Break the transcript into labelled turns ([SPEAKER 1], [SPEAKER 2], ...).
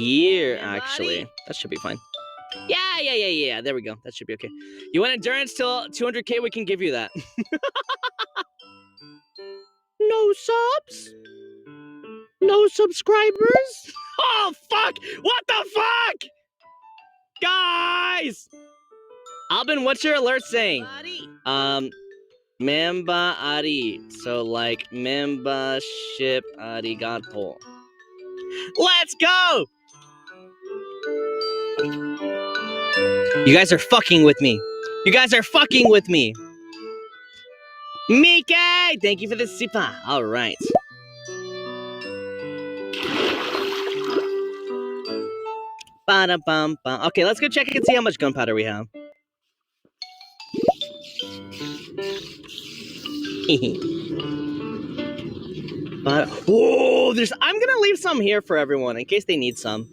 [SPEAKER 1] year, actually. That should be fine. Yeah. There we go. That should be okay. You want endurance till 200k? We can give you that. No subs? No subscribers? Oh, fuck! What the fuck? Guys! Alban, what's your alert saying? Memba ari. So, like, membership arigato. Let's go! You guys are fucking with me. You guys are fucking with me. Mike! Thank you for the sipa. All right. Ba-da-bum-bum. Okay, let's go check and see how much gunpowder we have. But whoa, I'm gonna leave some here for everyone in case they need some.